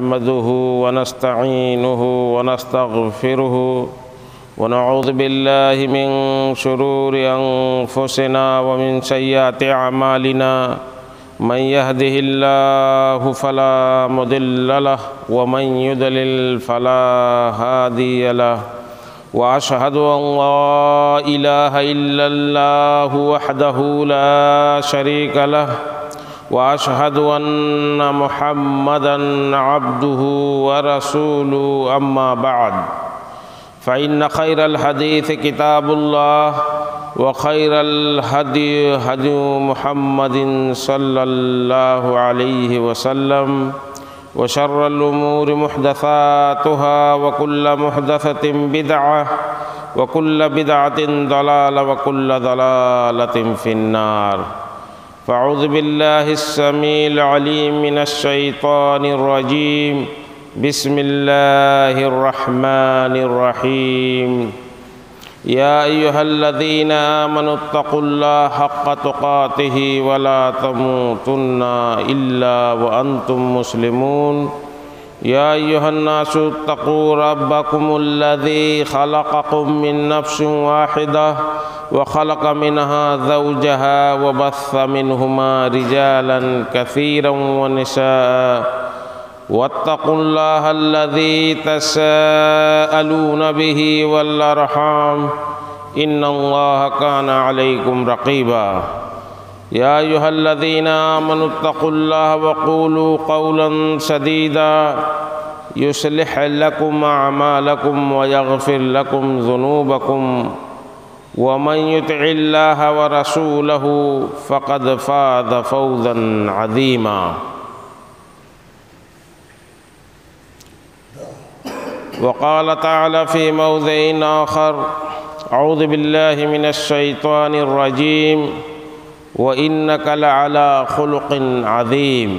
نحمده ونستعينه ونستغفره ونعوذ بالله من شرور أنفسنا ومن سيئات أعمالنا من يهده الله فلا مضل له ومن يضلل فلا هادي له وأشهد أن لا إله إلا الله وحده لا شريك له وأشهد أن محمدًا عبده ورسوله أما بعد فإن خير الحديث كتاب الله وخير الهدي هدي محمد صلى الله عليه وسلم وشر الأمور محدثاتها وكل محدثة بدعة وكل بدعة ضلالة وكل ضلالة في النار فأعوذ بالله السميع العليم من الشيطان الرجيم بسم الله الرحمن الرحيم يا أيها الذين آمنوا اتقوا الله حق تقاته ولا تموتن إلا وأنتم مسلمون يا أيها الناس اتقوا ربكم الذي خلقكم من نفس واحدة وخلق منها زوجها وبث منهما رجالا كثيرا ونساء واتقوا الله الذي تساءلون به والأرحام إن الله كان عليكم رقيبا يا أيها الذين آمنوا اتقوا الله وقولوا قولا سديدا يصلح لكم أعمالكم ويغفر لكم ذنوبكم ومن يطع الله ورسوله فقد فاز فوزا عظيما وقال تعالى في موضع آخر أعوذ بالله من الشيطان الرجيم وإنك لعلى خلق عظيم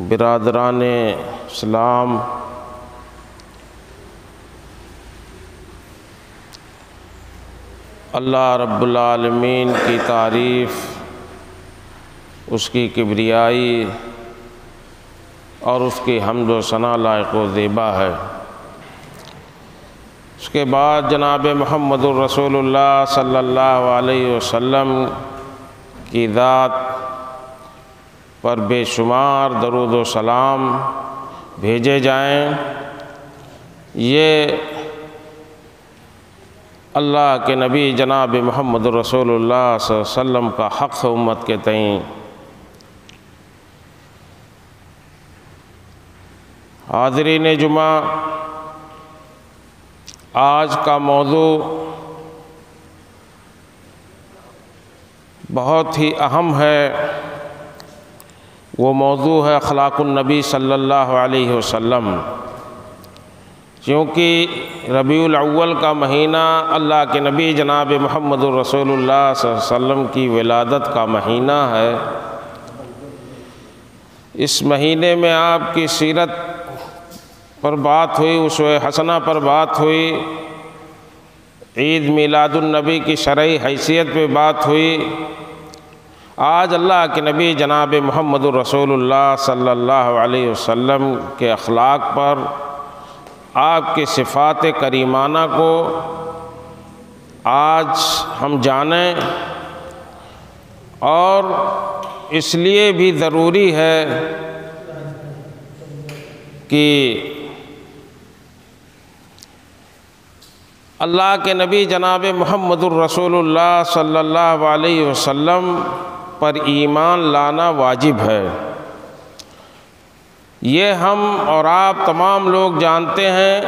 برادران اسلام، اللہ رب العالمین کی تعریف، اس کی کبریائی اور اس کی حمد و ثنا لائق و زیبا ہے۔ اس کے بعد جناب محمد الرسول اللہ صلی اللہ علیہ وسلم کی ذات پر بے شمار درود و سلام بھیجے جائیں۔ یہ اللہ کے نبی جناب محمد رسول اللہ صلی اللہ علیہ وسلم کا حق ہے امت کے تئیں۔ حاضرین جمعہ، آج کا موضوع بہت ہی اہم ہے۔ وہ موضوع ہے اخلاق النبی صلی اللہ علیہ وسلم۔ کیونکہ ربیع الاول کا مہینہ اللہ کے نبی جناب محمد الرسول اللہ صلی اللہ علیہ وسلم کی ولادت کا مہینہ ہے۔ اس مہینے میں آپ کی سیرت پر بات ہوئی، اسوہ حسنہ پر بات ہوئی، عید میلاد النبی کی شرعی حیثیت پہ بات ہوئی۔ آج اللہ کے نبی جناب محمد الرسول اللہ صلی اللہ علیہ وسلم کے اخلاق پر، آپ کے صفات کریمانہ کو آج ہم جانیں، اور اس لیے بھی ضروری ہے کہ اللہ کے نبی جناب محمد الرسول اللہ صلی اللہ علیہ وسلم پر ایمان لانا واجب ہے۔ یہ ہم اور آپ تمام لوگ جانتے ہیں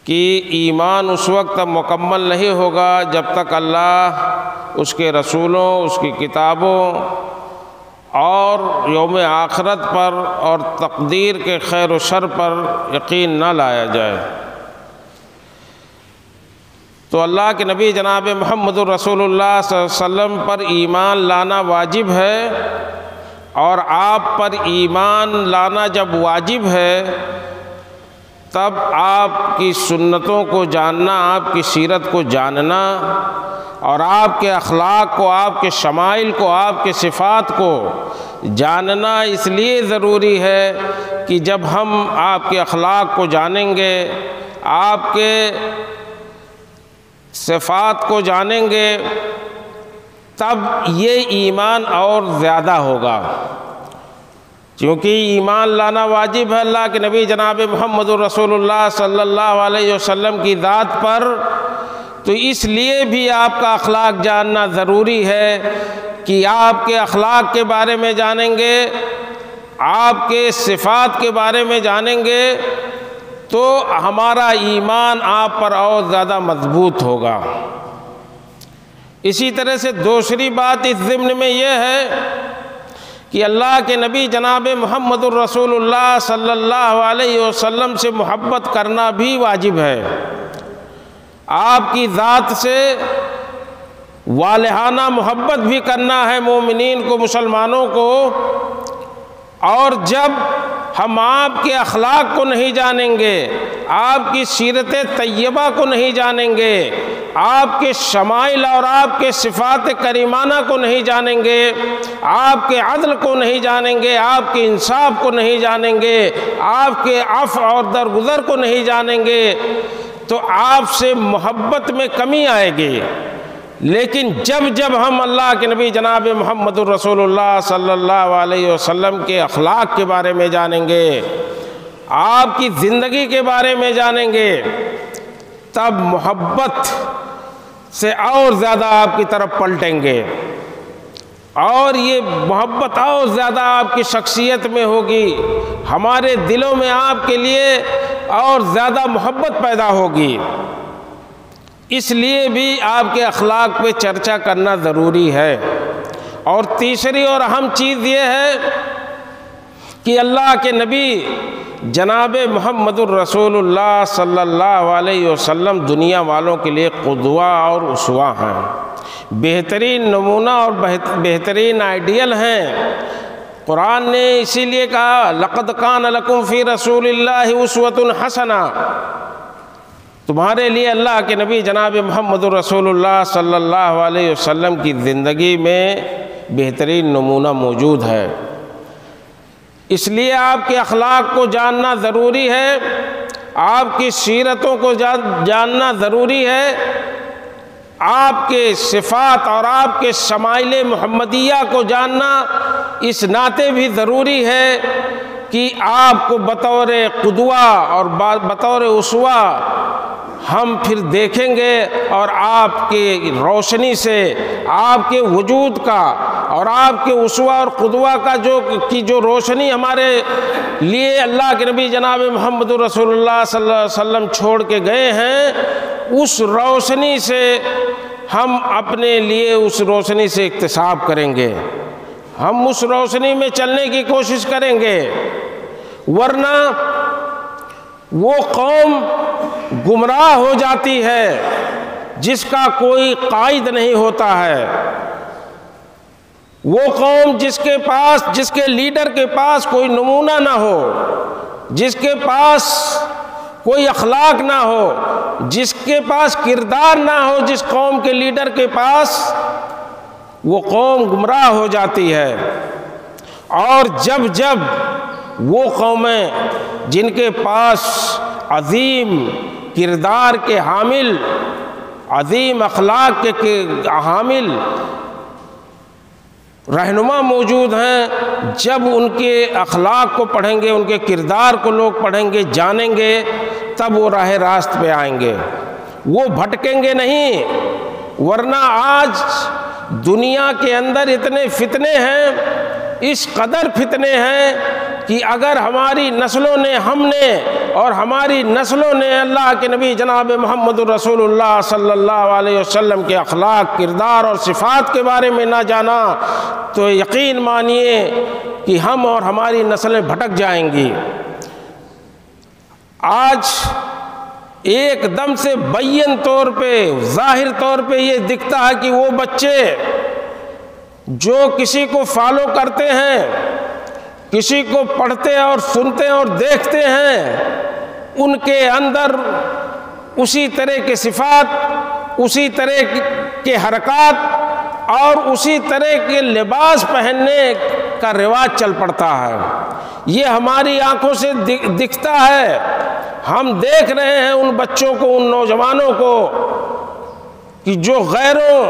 کہ ایمان اس وقت مکمل نہیں ہوگا جب تک اللہ، اس کے رسولوں، اس کی کتابوں اور یوم آخرت پر اور تقدیر کے خیر و شر پر یقین نہ لایا جائے۔ تو اللہ کے نبی جناب محمد الرسول اللہ صلی اللہ علیہ وسلم پر ایمان لانا واجب ہے، اور آپ پر ایمان لانا جب واجب ہے تب آپ کی سنتوں کو جاننا، آپ کی سیرت کو جاننا اور آپ کے اخلاق کو، آپ کے شمائل کو، آپ کے صفات کو جاننا اس لیے ضروری ہے کہ جب ہم آپ کے اخلاق کو جانیں گے، آپ کے صفات کو جانیں گے، تب یہ ایمان اور زیادہ ہوگا، کیونکہ ایمان لانا واجب ہے اللہ کے نبی جناب محمد رسول اللہ صلی اللہ علیہ وسلم کی ذات پر، تو اس لیے بھی آپ کا اخلاق جاننا ضروری ہے کہ آپ کے اخلاق کے بارے میں جانیں گے، آپ کے صفات کے بارے میں جانیں گے تو ہمارا ایمان آپ پر اور زیادہ مضبوط ہوگا۔ اسی طرح سے دوسری بات اس ضمن میں یہ ہے کہ اللہ کے نبی جناب محمد الرسول اللہ صلی اللہ علیہ وسلم سے محبت کرنا بھی واجب ہے، آپ کی ذات سے والہانہ محبت بھی کرنا ہے مومنین کو، مسلمانوں کو۔ اور جب ہم آپ کے اخلاق کو نہیں جانیں گے، آپ کی سیرت طیبہ کو نہیں جانیں گے، آپ کے شمائل اور آپ کے صفات کریمانہ کو نہیں جانیں گے، آپ کے عدل کو نہیں جانیں گے، آپ کے انصاف کو نہیں جانیں گے، آپ کے عفو اور درگزر کو نہیں جانیں گے، تو آپ سے محبت میں کمی آئے گی۔ لیکن جب ہم اللہ کے نبی جناب محمد الرسول اللہ صلی اللہ علیہ وسلم کے اخلاق کے بارے میں جانیں گے، آپ کی زندگی کے بارے میں جانیں گے، تب محبت سے اور زیادہ آپ کی طرف پلٹیں گے، اور یہ محبت اور زیادہ آپ کی شخصیت میں ہوگی، ہمارے دلوں میں آپ کے لیے اور زیادہ محبت پیدا ہوگی۔ اس لیے بھی آپ کے اخلاق پہ چرچا کرنا ضروری ہے۔ اور تیسری اور اہم چیز یہ ہے کہ اللہ کے نبی جناب محمد الرسول اللہ صلی اللہ علیہ وسلم دنیا والوں کے لیے قدوہ اور اسوہ ہیں، بہترین نمونہ اور بہترین آئیڈیل ہیں۔ قرآن نے اسی لیے کہا لَقَدْ كَانَ لَكُمْ فِي رَسُولِ اللَّهِ أُسْوَةٌ حَسَنَةٌ، تمہارے لیے اللہ کے نبی جناب محمد الرسول اللہ صلی اللہ علیہ وسلم کی زندگی میں بہترین نمونہ موجود ہے۔ اس لیے آپ کے اخلاق کو جاننا ضروری ہے، آپ کی سیرتوں کو جاننا ضروری ہے، آپ کے صفات اور آپ کے شمائل محمدیہ کو جاننا اس ناطے بھی ضروری ہے کہ آپ کو بطور قدوہ اور بطور اسوہ ہم پھر دیکھیں گے، اور آپ کی روشنی سے آپ کے وجود کا اور آپ کے اسوہ اور قدوہ کا جو روشنی ہمارے لیے اللہ کے نبی جناب محمد رسول اللہ صلی اللہ علیہ وسلم چھوڑ کے گئے ہیں، اس روشنی سے ہم اپنے لیے اس روشنی سے اکتساب کریں گے، ہم اس روشنی میں چلنے کی کوشش کریں گے، ورنہ وہ قوم گمراہ ہو جاتی ہے جس کا کوئی قائد نہیں ہوتا ہے، وہ قوم جس کے لیڈر کے پاس کوئی نمونہ نہ ہو، جس کے پاس کوئی اخلاق نہ ہو، جس کے پاس کردار نہ ہو، جس قوم کے لیڈر کے پاس، وہ قوم گمراہ ہو جاتی ہے۔ اور جب وہ قومیں جن کے پاس عظیم کردار کے حامل، عظیم اخلاق کے حامل رہنما موجود ہیں، جب ان کے اخلاق کو پڑھیں گے، ان کے کردار کو لوگ پڑھیں گے، جانیں گے، تب وہ راہ راست پہ آئیں گے، وہ بھٹکیں گے نہیں۔ ورنہ آج دنیا کے اندر اتنے فتنے ہیں، اس قدر فتنے ہیں کہ اگر ہماری نسلوں نے، ہم نے اور ہماری نسلوں نے اللہ کے نبی جناب محمد الرسول اللہ صلی اللہ علیہ وسلم کے اخلاق، کردار اور صفات کے بارے میں نہ جانا تو یقین مانیے کہ ہم اور ہماری نسلیں بھٹک جائیں گی۔ آج ایک دم سے بین طور پہ، ظاہر طور پہ یہ دکھتا ہے کہ وہ بچے جو کسی کو فالو کرتے ہیں، کسی کو پڑھتے اور سنتے اور دیکھتے ہیں، ان کے اندر اسی طرح کے صفات، اسی طرح کے حرکات اور اسی طرح کے لباس پہننے کا رواج چل پڑتا ہے۔ یہ ہماری آنکھوں سے دکھتا ہے، ہم دیکھ رہے ہیں ان بچوں کو، ان نوجوانوں کو کہ جو غیروں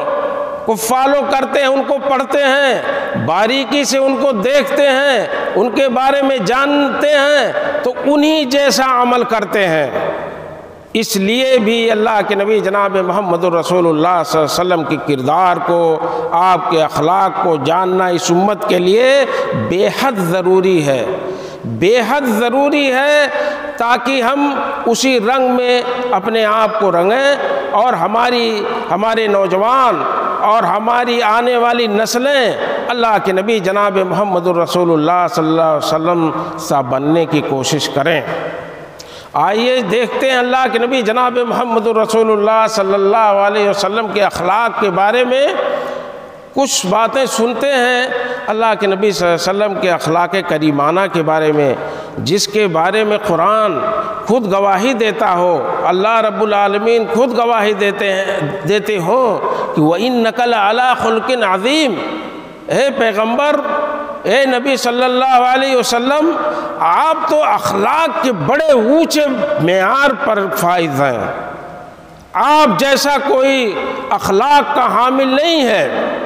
کو فالو کرتے ہیں، ان کو پڑھتے ہیں، باریکی سے ان کو دیکھتے ہیں، ان کے بارے میں جانتے ہیں، تو انہی جیسا عمل کرتے ہیں۔ اس لیے بھی اللہ کے نبی جناب محمد رسول اللہ صلی اللہ علیہ وسلم کی کردار کو، آپ کے اخلاق کو جاننا اس امت کے لیے بے حد ضروری ہے، بے حد ضروری ہے، تاکہ ہم اسی رنگ میں اپنے آپ کو رنگیں اور ہمارے نوجوان اور ہماری آنے والی نسلیں اللہ کے نبی جناب محمد الرسول اللہ صلی اللہ علیہ وسلم سا بننے کی کوشش کریں۔ آئیے دیکھتے ہیں اللہ کے نبی جناب محمد الرسول اللہ صلی اللہ علیہ وسلم کے اخلاق کے بارے میں کچھ باتیں سنتے ہیں اللہ کے نبی صلی اللہ علیہ وسلم کے اخلاق کریمانہ کے بارے میں، جس کے بارے میں قرآن خود گواہی دیتا ہو، اللہ رب العالمین خود گواہی دیتے ہو کہ وَإِنَّكَ لَعَلَىٰ خُلْقٍ عَظِيمٍ، اے پیغمبر، اے نبی صلی اللہ علیہ وسلم، آپ تو اخلاق کے بڑے اونچے معیار پر فائز ہیں، آپ جیسا کوئی اخلاق کا حامل نہیں ہے۔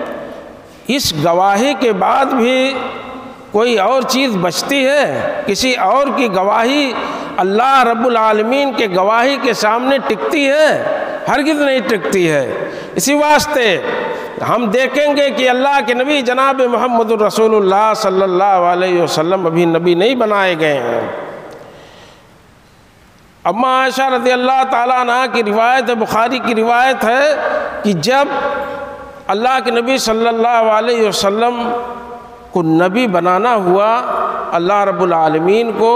اس گواہی کے بعد بھی کوئی اور چیز بچتی ہے؟ کسی اور کی گواہی اللہ رب العالمین کے گواہی کے سامنے ٹکتی ہے؟ ہرگز نہیں ٹکتی ہے۔ اسی واسطے ہم دیکھیں گے کہ اللہ کے نبی جناب محمد الرسول اللہ صلی اللہ علیہ وسلم ابھی نبی نہیں بنائے گئے ہیں۔ اما عائشہ رضی اللہ تعالیٰ عنہ کی روایت ہے، بخاری کی روایت ہے کہ جب اللہ کے نبی صلی اللہ علیہ وسلم کو نبی بنانا ہوا اللہ رب العالمین کو،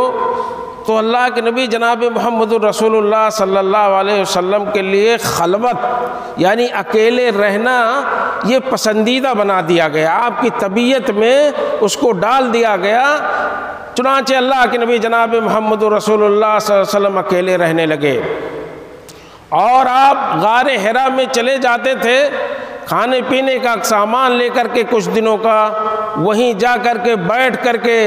تو اللہ کے نبی جناب محمد الرسول اللہ صلی اللہ علیہ وسلم کے لیے خلوت یعنی اکیلے رہنا یہ پسندیدہ بنا دیا گیا، آپ کی طبیعت میں اس کو ڈال دیا گیا۔ چنانچہ اللہ کے نبی جناب محمد رسول اللہ صلی اللہ علیہ وسلم اکیلے رہنے لگے، اور آپ غار حرا میں چلے جاتے تھے کھانے پینے کا سامان لے کر کے، کچھ دنوں کا وہیں جا کر کے بیٹھ کر کے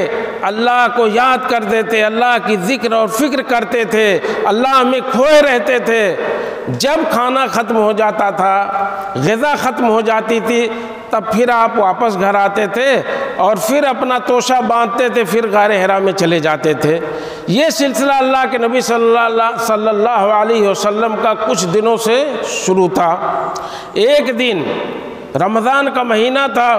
اللہ کو یاد کرتے تھے، اللہ کی ذکر اور فکر کرتے تھے، اللہ میں کھوئے رہتے تھے۔ جب کھانا ختم ہو جاتا تھا، غذا ختم ہو جاتی تھی، تب پھر آپ واپس گھر آتے تھے اور پھر اپنا توشہ باندھتے تھے، پھر غار حرا میں چلے جاتے تھے۔ یہ سلسلہ اللہ کے نبی صلی اللہ علیہ وسلم کا کچھ دنوں سے شروع تھا۔ ایک دن رمضان کا مہینہ تھا،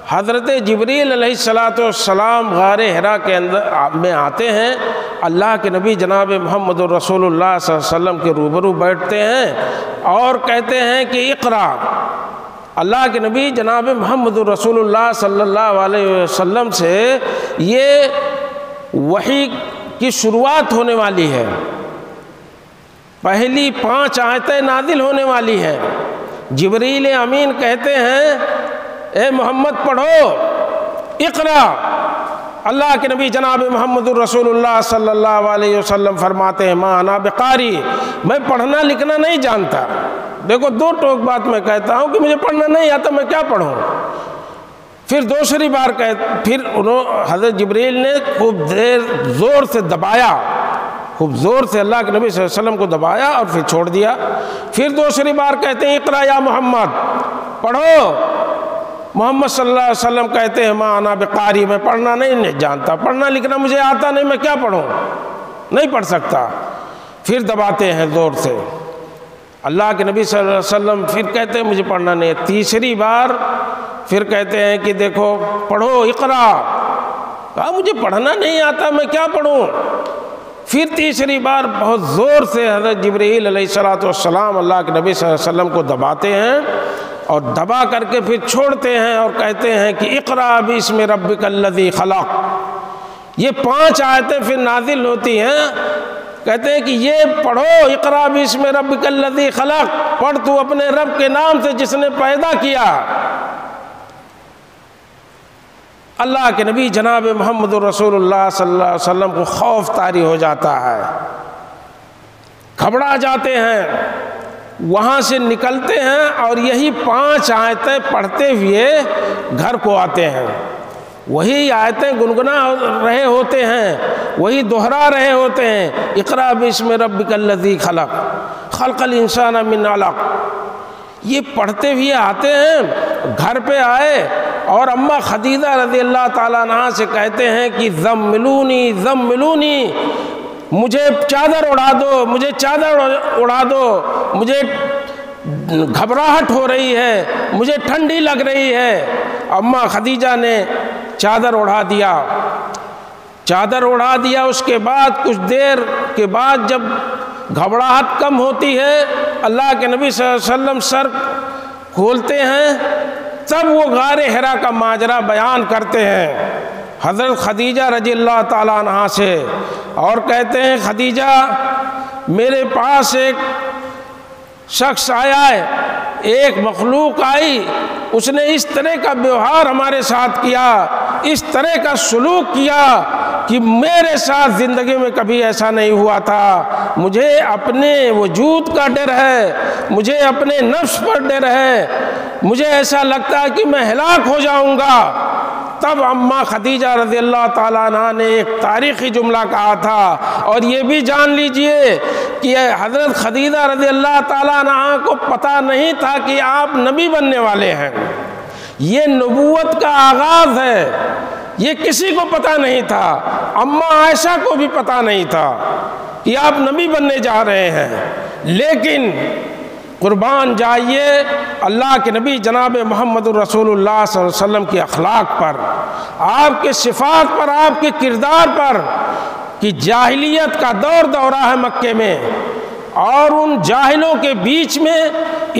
حضرت جبریل علیہ السلام غار حرا کے اندر میں آتے ہیں، اللہ کے نبی جناب محمد رسول اللہ صلی اللہ علیہ وسلم کے روبرو بیٹھتے ہیں اور کہتے ہیں کہ اقرا۔ اللہ کے نبی جناب محمد رسول اللہ صلی اللہ علیہ وسلم سے یہ وحی کی شروعات ہونے والی ہے، پہلی 5 آیتیں نازل ہونے والی ہیں۔ جبریل امین کہتے ہیں اے محمد پڑھو، اقرا۔ اللہ کے نبی جناب محمد الرسول اللہ صلی اللہ علیہ وسلم فرماتے ہیں ما انا بقاری، میں پڑھنا لکھنا نہیں جانتا۔ دیکھو 2 ٹوک بات میں کہتا ہوں کہ مجھے پڑھنا نہیں آتا، میں کیا پڑھوں؟ پھر دوسری بار پھر حضرت جبریل نے خوب دیر زور سے دبایا، خوب زور سے اللہ کے نبی صلی اللہ علیہ وسلم کو دبایا اور پھر چھوڑ دیا۔ پھر دوسری بار کہتے ہیں اقرا یا محمد، پڑھو۔ محمد صلی اللہ علیہ وسلم کہتے ہیں ما انا بقاری، میں پڑھنا نہیں جانتا، پڑھنا لکھنا مجھے آتا نہیں، میں کیا پڑھوں؟ نہیں پڑھ سکتا۔ پھر دباتے ہیں زور سے۔ اللہ کے نبی صلی اللہ علیہ وسلم پھر کہتے ہیں مجھے پڑھنا نہیں ہے۔ تیسری بار پھر کہتے ہیں کہ دیکھو پڑھو، اقرا۔ کہا مجھے پڑھنا نہیں آتا، میں کیا پڑھوں؟ پھر تیسری بار بہت زور سے حضرت جبرائیل علیہ السلام اللہ کے نبی صلی اللہ علیہ وسلم کو دباتے ہیں اور دبا کر کے پھر چھوڑتے ہیں اور کہتے ہیں کہ اقرا باسم ربک الذی خلق۔ یہ 5 آیتیں پھر نازل ہوتی ہیں، کہتے ہیں کہ یہ پڑھو، اقرا باسم ربک الذی خلق، پڑھ تو اپنے رب کے نام سے جس نے پیدا کیا۔ اللہ کے نبی جناب محمد رسول اللہ صلی اللہ علیہ وسلم کو خوف طاری ہو جاتا ہے، گھبرا جاتے ہیں، وہاں سے نکلتے ہیں اور یہی 5 آیتیں پڑھتے ہوئے گھر کو آتے ہیں، وہی آیتیں گنگنا رہے ہوتے ہیں، وہی دہرا رہے ہوتے ہیں، اقرأ باسم ربک الذی خلق خلق الانسان من علق، یہ پڑھتے ہوئے آتے ہیں، گھر پہ آئے اور اماں خدیجہ رضی اللہ تعالیٰ عنہا سے کہتے ہیں کہ زملونی زملونی، مجھے چادر اڑا دو، مجھے چادر اڑا دو، مجھے گھبراہٹ ہو رہی ہے، مجھے ٹھنڈی لگ رہی ہے۔ اماں خدیجہ نے چادر اڑا دیا، چادر اڑا دیا۔ اس کے بعد کچھ دیر کے بعد جب گھبراہٹ کم ہوتی ہے، اللہ کے نبی صلی اللہ علیہ وسلم سر کھولتے ہیں، تب وہ غار حرا کا ماجرا بیان کرتے ہیں حضرت خدیجہ رضی اللہ تعالیٰ عنہا سے، اور کہتے ہیں خدیجہ میرے پاس ایک شخص آیا ہے، ایک مخلوق آئی، اس نے اس طرح کا بیوہار ہمارے ساتھ کیا، اس طرح کا سلوک کیا کہ میرے ساتھ زندگی میں کبھی ایسا نہیں ہوا تھا، مجھے اپنے وجود کا ڈر ہے، مجھے اپنے نفس پر ڈر ہے، مجھے ایسا لگتا ہے کہ میں ہلاک ہو جاؤں گا۔ تب اماں خدیجہ رضی اللہ تعالیٰ عنہ نے ایک تاریخی جملہ کہا تھا، اور یہ بھی جان لیجئے کہ حضرت خدیجہ رضی اللہ تعالیٰ عنہ کو پتہ نہیں تھا کہ آپ نبی بننے والے ہیں، یہ نبوت کا آغاز ہے، یہ کسی کو پتہ نہیں تھا، اماں عائشہ کو بھی پتہ نہیں تھا کہ آپ نبی بننے جا رہے ہیں، لیکن قربان جائیے اللہ کے نبی جناب محمد الرسول اللہ صلی اللہ علیہ وسلم کے اخلاق پر، آپ کے صفات پر، آپ کے کردار پر، کہ جاہلیت کا دورہ ہے مکے میں، اور ان جاہلوں کے بیچ میں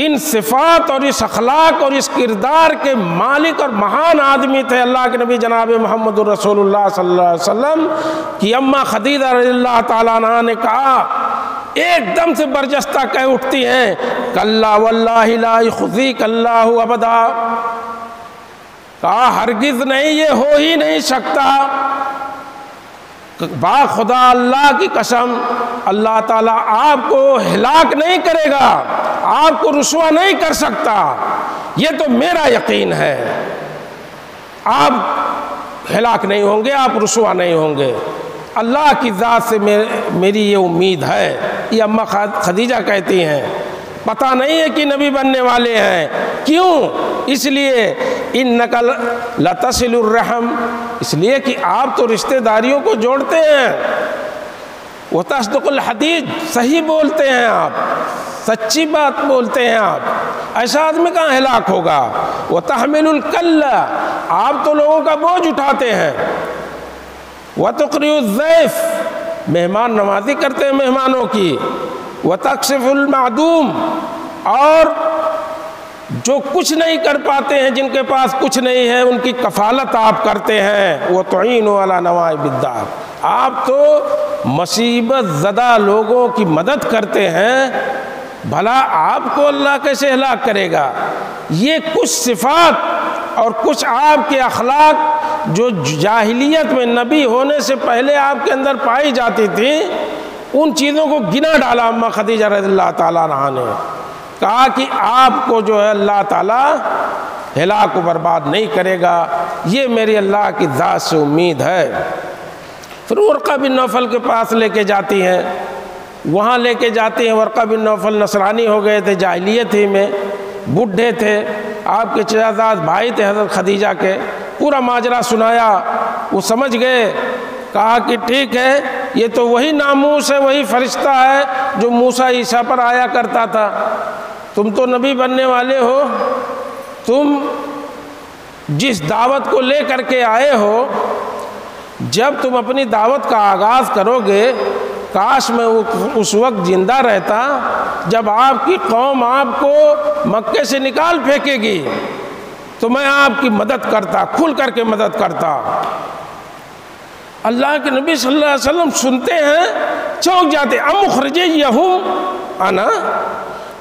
ان صفات اور اس اخلاق اور اس کردار کے مالک اور مہان آدمی تھے اللہ کے نبی جناب محمد الرسول اللہ صلی اللہ علیہ وسلم، کہ اماں خدیجہ رضی اللہ تعالیٰ عنہا نے کہا، ایک دم سے برجستہ کہہ اٹھتی ہیں، کلا واللہ لا یخزیک اللہ ابدا، کہا ہرگز نہیں، یہ ہو ہی نہیں سکتا، با خدا اللہ کی قسم اللہ تعالیٰ آپ کو ہلاک نہیں کرے گا، آپ کو رسوا نہیں کر سکتا، یہ تو میرا یقین ہے، آپ ہلاک نہیں ہوں گے، آپ رسوا نہیں ہوں گے، اللہ کی ذات سے میری یہ امید ہے۔ یہ اماں خدیجہ کہتی ہیں، پتہ نہیں ہے کہ نبی بننے والے ہیں، کیوں؟ اس لیے انک لتصل الرحم، اس لیے کہ آپ تو رشتہ داریوں کو جوڑتے ہیں، وتصدق الحدیث، صحیح بولتے ہیں آپ، سچی بات بولتے ہیں آپ، ایسا آدمی کہاں ہلاک ہوگا؟ وتحمل الکل، آپ تو لوگوں کا بوجھ اٹھاتے ہیں، وتقری الضیف، مہمان نوازی کرتے ہیں مہمانوں کی، وتکشف المعدوم، اور جو کچھ نہیں کر پاتے ہیں، جن کے پاس کچھ نہیں ہے، ان کی کفالت آپ کرتے ہیں، وتعین علی نوائب الدار، آپ تو مصیبت زدہ لوگوں کی مدد کرتے ہیں، بھلا آپ کو اللہ کیسے ہلاک کرے گا؟ یہ کچھ صفات اور کچھ آپ کے اخلاق جو جاہلیت میں نبی ہونے سے پہلے آپ کے اندر پائی جاتی تھی، ان چیزوں کو گنا ڈالا اماں خدیجہ رضی اللہ تعالیٰ عنہا نے، کہا کہ آپ کو جو ہے اللہ تعالیٰ ہلاک و برباد نہیں کرے گا، یہ میری اللہ کی ذات سے امید ہے۔ پھر ورقہ بن نوفل کے پاس لے کے جاتی ہیں، وہاں لے کے جاتے ہیں، ورقہ بن نوفل نصرانی ہو گئے تھے، جاہلیت ہی میں بڈھے تھے، آپ کے چچازاد بھائی تھے حضرت خدیجہ کے، پورا ماجرا سنایا، وہ سمجھ گئے، کہا کہ ٹھیک ہے، یہ تو وہی ناموس ہے، وہی فرشتہ ہے جو موسیٰ عیسیٰ پر آیا کرتا تھا، تم تو نبی بننے والے ہو، تم جس دعوت کو لے کر کے آئے ہو، جب تم اپنی دعوت کا آغاز کرو گے، کاش میں اس وقت زندہ رہتا جب آپ کی قوم آپ کو مکے سے نکال پھینکے گی، تو میں آپ کی مدد کرتا، کھل کر کے مدد کرتا۔ اللہ کے نبی صلی اللہ علیہ وسلم سنتے ہیں، چونک جاتے، امخرجیہم انا،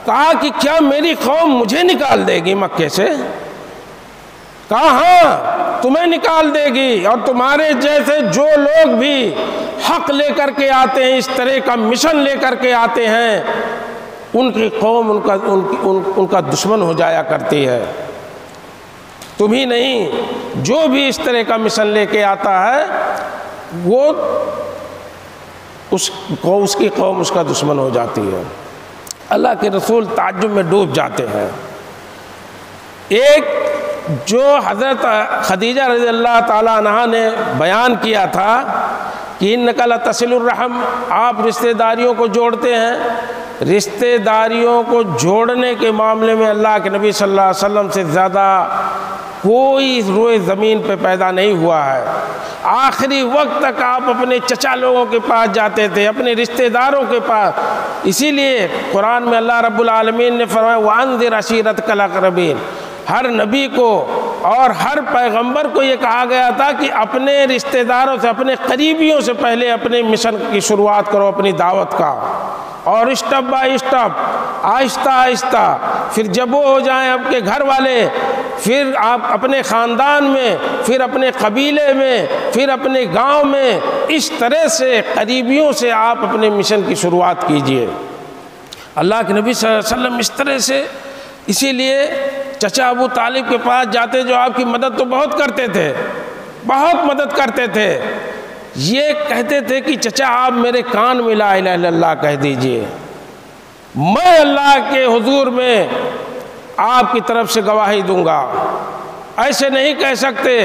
کہا کہ کیا میری قوم مجھے نکال دے گی مکے سے؟ کہا ہاں، تمہیں نکال دے گی، اور تمہارے جیسے جو لوگ بھی حق لے کر کے آتے ہیں، اس طرح کا مشن لے کر کے آتے ہیں، ان کی قوم ان کا دشمن ہو جایا کرتی ہے۔ تم ہی نہیں، جو بھی اس طرح کا مشن لے کے آتا ہے وہ اس کی قوم اس کا دشمن ہو جاتی ہے۔ اللہ کے رسول تعجب میں ڈوب جاتے ہیں۔ ایک جو حضرت خدیجہ رضی اللہ تعالیٰ عنہا نے بیان کیا تھا کہ اِنَّکَ لَتَصِلُ الرَّحِمَ، آپ رشتہ داریوں کو جوڑتے ہیں، رشتہ داریوں کو جوڑنے کے معاملے میں اللہ کے نبی صلی اللہ علیہ وسلم سے زیادہ کوئی روئے زمین پہ پیدا نہیں ہوا ہے۔ آخری وقت تک آپ اپنے چچا لوگوں کے پاس جاتے تھے، اپنے رشتہ داروں کے پاس۔ اسی لیے قرآن میں اللہ رب العالمین نے فرمایا وَأَنذِرْ عَشِيرَتَكَ الْأَقْرَبِينَ، ہر نبی کو اور ہر پیغمبر کو یہ کہا گیا تھا کہ اپنے رشتہ داروں سے، اپنے قریبیوں سے پہلے اپنے مشن کی شروعات کرو، اپنی دعوت کا، اور اسٹپ بائی اسٹپ، آہستہ آہستہ، پھر جب وہ ہو جائیں آپ کے گھر والے، پھر آپ اپنے خاندان میں، پھر اپنے قبیلے میں، پھر اپنے گاؤں میں، اس طرح سے قریبیوں سے آپ اپنے مشن کی شروعات کیجئے۔ اللہ کے نبی صلی اللہ علیہ وسلم اس طرح سے، اسی لیے چچا ابو طالب کے پاس جاتے جو آپ کی مدد تو بہت کرتے تھے، بہت مدد کرتے تھے، یہ کہتے تھے کہ چچا آپ میرے کان میں لا الہ الا اللہ کہہ دیجئے، میں اللہ کے حضور میں آپ کی طرف سے گواہی دوں گا۔ ایسے نہیں کہہ سکتے،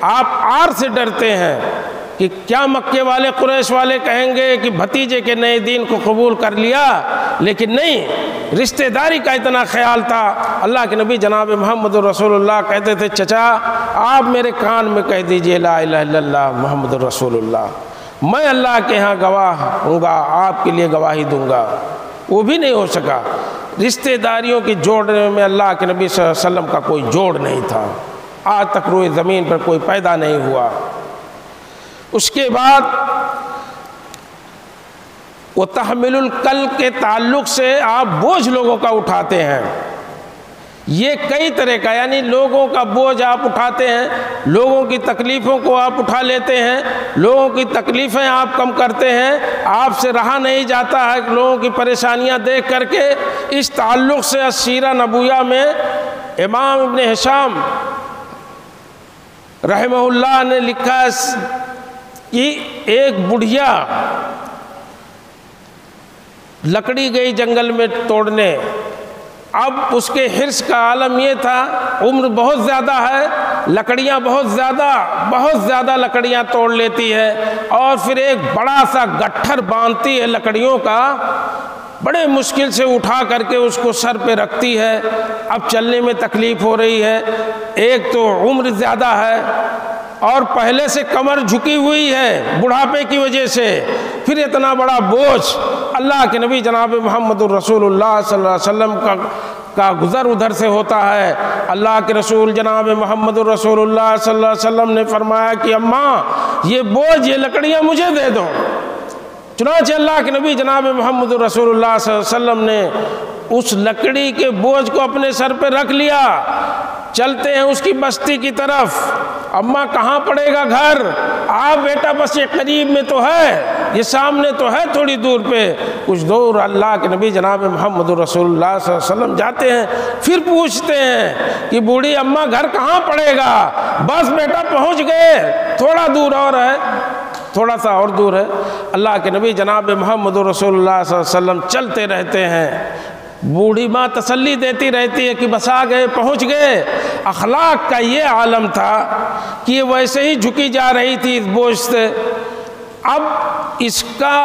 آپ آر سے ڈرتے ہیں کہ کیا مکے والے قریش والے کہیں گے کہ بھتیجے کے نئے دین کو قبول کر لیا، لیکن نہیں، رشتہ داری کا اتنا خیال تھا۔ اللہ کے نبی جناب محمد رسول اللہ کہتے تھے چچا آپ میرے کان میں کہہ دیجئے لا الہ الا اللہ محمد رسول اللہ، میں اللہ کے ہاں گواہ ہوں گا، آپ کے لیے گواہی دوں گا۔ وہ بھی نہیں ہو سکا۔ رشتہ داریوں کی جوڑنے میں اللہ کے نبی صلی اللہ علیہ وسلم کا کوئی جوڑ نہیں تھا، آج تک روئے زمین پر کوئی پیدا نہیں ہوا۔ اس کے بعد وہ تحمل الکل کے تعلق سے آپ بوجھ لوگوں کا اٹھاتے ہیں، یہ کئی طرح کا، یعنی لوگوں کا بوجھ آپ اٹھاتے ہیں، لوگوں کی تکلیفوں کو آپ اٹھا لیتے ہیں، لوگوں کی تکلیفیں آپ کم کرتے ہیں، آپ سے رہا نہیں جاتا ہے لوگوں کی پریشانیاں دیکھ کر کے۔ اس تعلق سے السیرہ نبویہ میں امام ابن ہشام رحمہ اللہ نے لکھا کہ ایک بڑھیا لکڑی گئی جنگل میں توڑنے، اب اس کے حرص کا عالم یہ تھا، عمر بہت زیادہ ہے، لکڑیاں بہت زیادہ لکڑیاں توڑ لیتی ہے، اور پھر ایک بڑا سا گٹھر باندھتی ہے لکڑیوں کا، بڑے مشکل سے اٹھا کر کے اس کو سر پہ رکھتی ہے۔ اب چلنے میں تکلیف ہو رہی ہے، ایک تو عمر زیادہ ہے اور پہلے سے کمر جھکی ہوئی ہے بڑھاپے کی وجہ سے، پھر اتنا بڑا بوجھ۔ اللہ کے نبی جناب محمد الرسول اللہ صلی اللہ علیہ وسلم کا گزر ادھر سے ہوتا ہے۔ اللہ کے رسول جناب محمد الرسول اللہ صلی اللہ علیہ وسلم نے فرمایا کہ اماں یہ بوجھ، یہ لکڑیاں مجھے دے دو۔ چنانچہ اللہ کے نبی جناب محمد الرسول اللہ صلی اللہ علیہ وسلم نے اس لکڑی کے بوجھ کو اپنے سر پہ رکھ لیا۔ چلتے ہیں اس کی بستی کی طرف، اماں کہاں پڑے گا گھر؟ آپ بیٹا بس یہ قریب میں تو ہے، یہ سامنے تو ہے، تھوڑی دور پہ۔ کچھ دور اللہ کے نبی جناب محمد رسول اللہ صلی اللہ علیہ وسلم جاتے ہیں، پھر پوچھتے ہیں کہ بوڑھی اماں گھر کہاں پڑے گا؟ بس بیٹا پہنچ گئے، تھوڑا دور اور ہے، تھوڑا سا اور دور ہے۔ اللہ کے نبی جناب محمد رسول اللہ صلی اللہ علیہ وسلم چلتے رہتے ہیں، بوڑھی ماں تسلی دیتی رہتی ہے کہ بس آ گئے، پہنچ گئے۔ اخلاق کا یہ عالم تھا کہ یہ ویسے ہی جھکی جا رہی تھی اس بوجھ سے، اب اس کا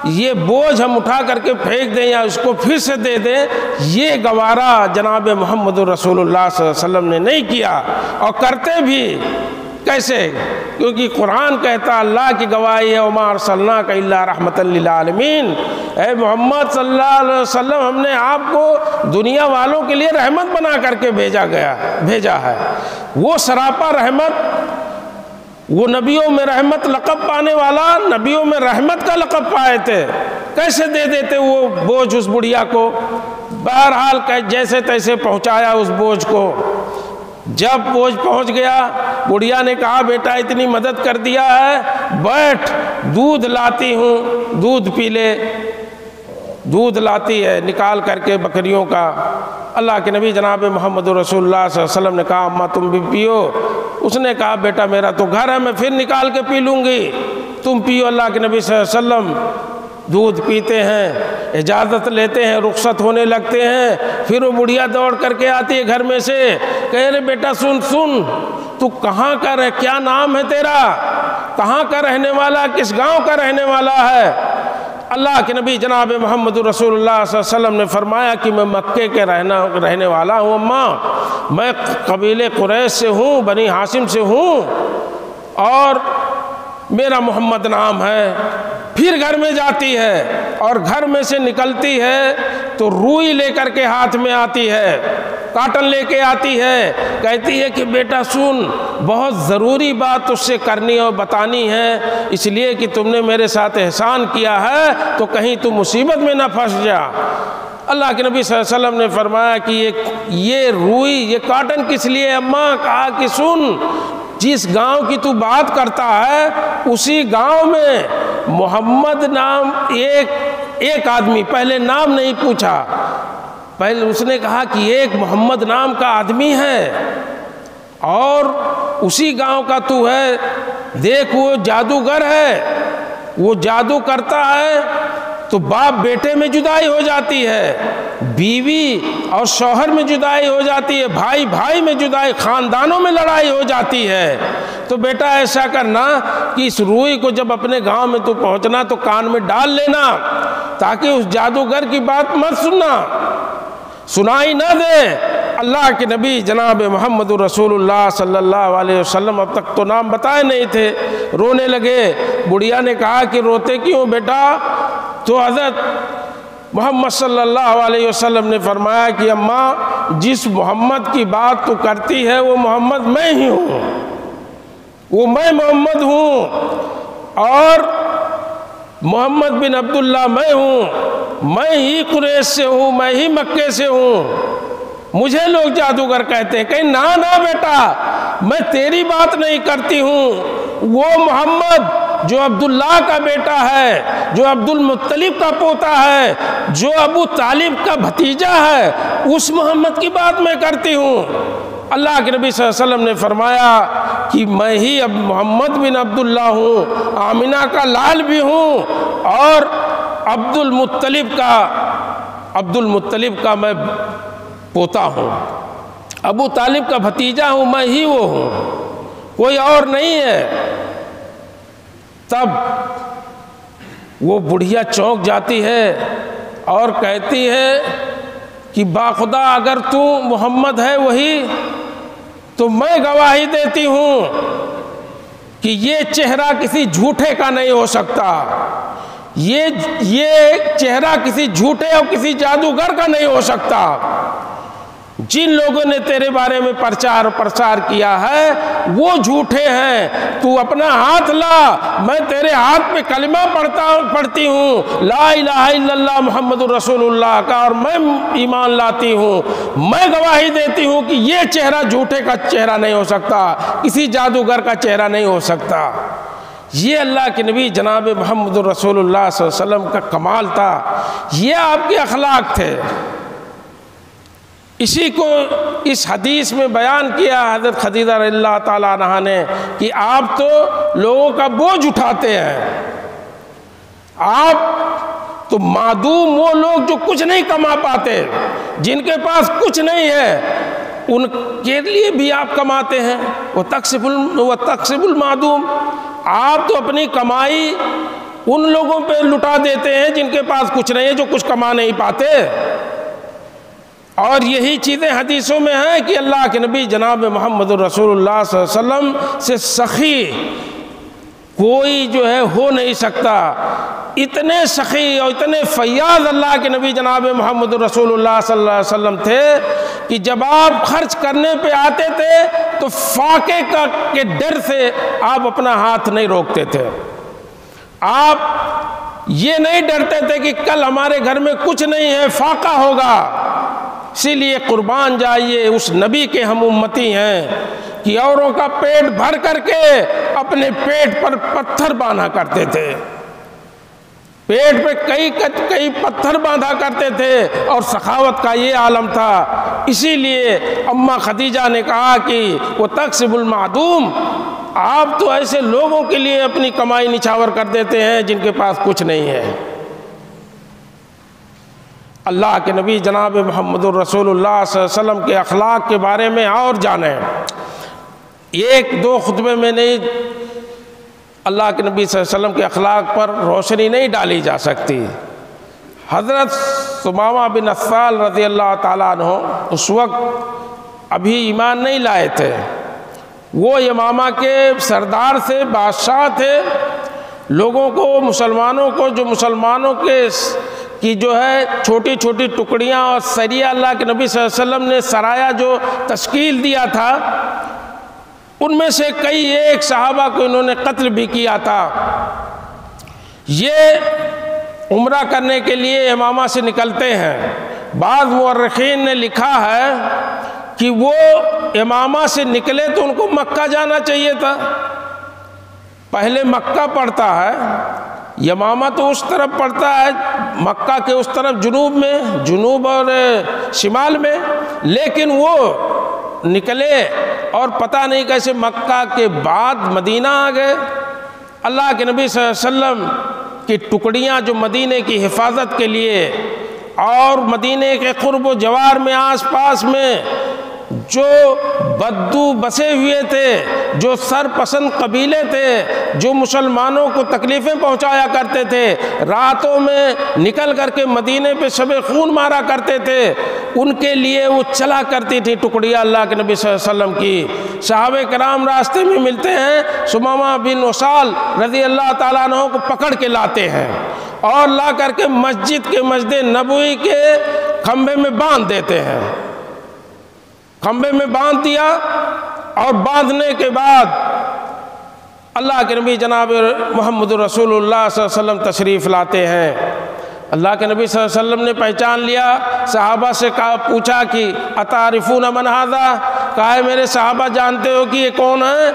یہ بوجھ ہم اٹھا کر کے پھینک دیں یا اس کو پھر سے دے دیں، یہ گوارا جناب محمد رسول اللہ صلی اللہ علیہ وسلم نے نہیں کیا، اور کرتے بھی کیسے؟ کیونکہ قرآن کہتا اللہ کی گواہی ہے وَمَا أَرْسَلْنَاكَ إِلَّا رَحْمَةً لِلْعَالَمِينَ، اے محمد صلی اللہ علیہ وسلم ہم نے آپ کو دنیا والوں کے لیے رحمت بنا کر کے بھیجا ہے۔ وہ سراپا رحمت، وہ نبیوں میں رحمت لقب پانے والا، نبیوں میں رحمت کا لقب پائے تھے، کیسے دے دیتے وہ بوجھ اس بڑھیا کو؟ بہرحال جیسے تیسے پہنچایا اس بوجھ کو۔ جب پہنچ گیا، بڑھیا نے کہا بیٹا اتنی مدد کر دیا ہے، بیٹھ دودھ لاتی ہوں، دودھ پی لے۔ دودھ لاتی ہے نکال کر کے بکریوں کا۔ اللہ کے نبی جناب محمد رسول اللہ صلی اللہ علیہ وسلم نے کہا اماں تم بھی پیو۔ اس نے کہا بیٹا میرا تو گھر ہے، میں پھر نکال کے پی لوں گی، تم پیو۔ اللہ کے نبی صلی اللہ علیہ وسلم دودھ پیتے ہیں، اجازت لیتے ہیں، رخصت ہونے لگتے ہیں۔ پھر وہ بڑھیا دوڑ کر کے آتی ہے گھر میں سے، کہہ رہے بیٹا سن تو کہاں کا کیا نام ہے تیرا، کہاں کا رہنے والا، کس گاؤں کا رہنے والا ہے؟ اللہ کے نبی جناب محمد رسول اللہ صلی اللہ علیہ وسلم نے فرمایا کہ میں مکے کے رہنے والا ہوں اماں، میں قبیلے قریش سے ہوں، بنی ہاشم سے ہوں، اور میرا محمد نام ہے۔ پھر گھر میں جاتی ہے اور گھر میں سے نکلتی ہے تو روئی لے کر کے ہاتھ میں آتی ہے، کاٹن لے کے آتی ہے، کہتی ہے کہ بیٹا سن، بہت ضروری بات تجھ سے کرنی اور بتانی ہے، اس لیے کہ تم نے میرے ساتھ احسان کیا ہے تو کہیں تم مصیبت میں نہ پھنس جا۔ اللہ کے نبی صلی اللہ علیہ وسلم نے فرمایا کہ یہ روئی، یہ کاٹن کس لیے اماں؟ کہا کہ سن، جس گاؤں کی تو بات کرتا ہے اسی گاؤں میں محمد نام ایک آدمی، پہلے نام نہیں پوچھا، پہلے اس نے کہا کہ ایک محمد نام کا آدمی ہے اور اسی گاؤں کا تو ہے، دیکھ وہ جادوگر ہے، وہ جادو کرتا ہے تو باپ بیٹے میں جدائی ہو جاتی ہے، بیوی اور شوہر میں جدائی ہو جاتی ہے، بھائی بھائی میں جدائی، خاندانوں میں لڑائی ہو جاتی ہے۔ تو بیٹا ایسا کرنا کہ اس روئی کو جب اپنے گاؤں میں تو پہنچنا تو کان میں ڈال لینا تاکہ اس جادوگر کی بات مت سنائی نہ دے۔ اللہ کے نبی جناب محمد رسول اللہ صلی اللہ علیہ وسلم اب تک تو نام بتائے نہیں تھے، رونے لگے۔ بڑھیا نے کہا کہ روتے کیوں بیٹا؟ تو حضرت محمد صلی اللہ علیہ وسلم نے فرمایا کہ اماں جس محمد کی بات تو کرتی ہے وہ محمد میں ہی ہوں، وہ میں محمد ہوں، اور محمد بن عبداللہ میں ہوں، میں ہی قریش سے ہوں، میں ہی مکے سے ہوں۔ مجھے لوگ جادوگر کہتے ہیں، کہیں نا بیٹا میں تیری بات نہیں کرتی ہوں، وہ محمد جو عبداللہ کا بیٹا ہے، جو عبد المطلب کا پوتا ہے، جو ابو طالب کا بھتیجا ہے، اس محمد کی بات میں کرتی ہوں۔ اللہ کے نبی صلی اللہ علیہ وسلم نے فرمایا کہ میں ہی اب محمد بن عبداللہ ہوں، آمنہ کا لال بھی ہوں، اور عبد المطلب کا میں پوتا ہوں، ابو طالب کا بھتیجا ہوں، میں ہی وہ ہوں، کوئی اور نہیں ہے۔ تب وہ بڑھیا چونک جاتی ہے اور کہتی ہے کہ باخدا اگر تو محمد ہے وہی تو میں گواہی دیتی ہوں کہ یہ چہرہ کسی جھوٹے کا نہیں ہو سکتا، یہ چہرہ کسی جھوٹے اور کسی جادوگر کا نہیں ہو سکتا۔ جن لوگوں نے تیرے بارے میں پرچار کیا ہے وہ جھوٹے ہیں، تو اپنا ہاتھ لا، میں تیرے ہاتھ پہ کلمہ پڑھتی ہوں لا الہ الا اللہ محمد الرسول اللہ کا، اور میں ایمان لاتی ہوں، میں گواہی دیتی ہوں کہ یہ چہرہ جھوٹے کا چہرہ نہیں ہو سکتا، کسی جادوگر کا چہرہ نہیں ہو سکتا۔ یہ اللہ کے نبی جناب محمد الرسول اللہ صلی اللہ علیہ وسلم کا کمال تھا، یہ آپ کے اخلاق تھے۔ اسی کو اس حدیث میں بیان کیا حضرت خدیجہ رضی اللہ تعالیٰ عنہا نے کہ آپ تو لوگوں کا بوجھ اٹھاتے ہیں، آپ تو معدوم، وہ لوگ جو کچھ نہیں کما پاتے، جن کے پاس کچھ نہیں ہے، ان کے لیے بھی آپ کماتے ہیں۔ وَتَقْسِبُ الْمَعْدُومِ، آپ تو اپنی کمائی ان لوگوں پہ لٹا دیتے ہیں جن کے پاس کچھ نہیں ہے، جو کچھ کما نہیں پاتے۔ اور یہی چیزیں حدیثوں میں ہیں کہ اللہ کے نبی جناب محمد رسول اللہ صلی اللہ علیہ وسلم سے سخی کوئی جو ہے ہو نہیں سکتا، اتنے سخی اور اتنے فیاض اللہ کے نبی جناب محمد رسول اللہ صلی اللہ علیہ وسلم تھے کہ جب آپ خرچ کرنے پہ آتے تھے تو فاقے کے ڈر سے آپ اپنا ہاتھ نہیں روکتے تھے، آپ یہ نہیں ڈرتے تھے کہ کل ہمارے گھر میں کچھ نہیں ہے، فاقہ ہوگا، اسی لیے قربان جائیے اس نبی کے ہم امتی ہیں کہ اوروں کا پیٹ بھر کر کے اپنے پیٹ پر پتھر باندھا کرتے تھے، پیٹ پہ کئی پتھر باندھا کرتے تھے، اور سخاوت کا یہ عالم تھا۔ اسی لیے اماں خدیجہ نے کہا کہ وہ تکسب المعدوم، آپ تو ایسے لوگوں کے لیے اپنی کمائی نچھاور کر دیتے ہیں جن کے پاس کچھ نہیں ہے۔ اللہ کے نبی جناب محمد الرسول اللہ صلی اللہ علیہ وسلم کے اخلاق کے بارے میں اور جانیں، ایک دو خطبے میں نہیں اللہ کے نبی صلی اللہ علیہ وسلم کے اخلاق پر روشنی نہیں ڈالی جا سکتی۔ حضرت ثمامہ بن عثال رضی اللہ تعالیٰ عنہ اس وقت ابھی ایمان نہیں لائے تھے، وہ یمامہ کے سردار سے بادشاہ تھے، لوگوں کو مسلمانوں کو جو مسلمانوں کی جو ہے چھوٹی چھوٹی ٹکڑیاں اور سریہ اللہ کے نبی صلی اللہ علیہ وسلم نے سرایہ جو تشکیل دیا تھا، ان میں سے کئی ایک صحابہ کو انہوں نے قتل بھی کیا تھا۔ یہ عمرہ کرنے کے لیے یمامہ سے نکلتے ہیں، بعض مورخین نے لکھا ہے کہ وہ یمامہ سے نکلے تو ان کو مکہ جانا چاہیے تھا، پہلے مکہ پڑتا ہے، یمامہ تو اس طرف پڑتا ہے مکہ کے اس طرف جنوب اور شمال میں، لیکن وہ نکلے اور پتہ نہیں کیسے مکہ کے بعد مدینہ آ گئے۔ اللہ کے نبی صلی اللہ علیہ وسلم کی ٹکڑیاں جو مدینے کی حفاظت کے لیے اور مدینے کے قرب و جوار میں آس پاس میں جو بدو بسے ہوئے تھے، جو سرپسند قبیلے تھے، جو مسلمانوں کو تکلیفیں پہنچایا کرتے تھے، راتوں میں نکل کر کے مدینے پہ شب خون مارا کرتے تھے، ان کے لیے وہ چلا کرتی تھی ٹکڑیاں اللہ کے نبی صلی اللہ علیہ وسلم کی۔ صحابہ کرام راستے میں ملتے ہیں، ثمامہ بن عثال رضی اللہ تعالیٰ عنہ کو پکڑ کے لاتے ہیں اور لا کر کے مسجد نبوی کے کھمبے میں باندھ دیتے ہیں۔ کھمبے میں باندھ دیا، اور باندھنے کے بعد اللہ کے نبی جناب محمد رسول اللہ صلی اللہ علیہ وسلم تشریف لاتے ہیں۔ اللہ کے نبی صلی اللہ علیہ وسلم نے پہچان لیا، صحابہ سے پوچھا کہ اتعرفون من ھذا، کہا ہے میرے صحابہ جانتے ہو کہ یہ کون ہے؟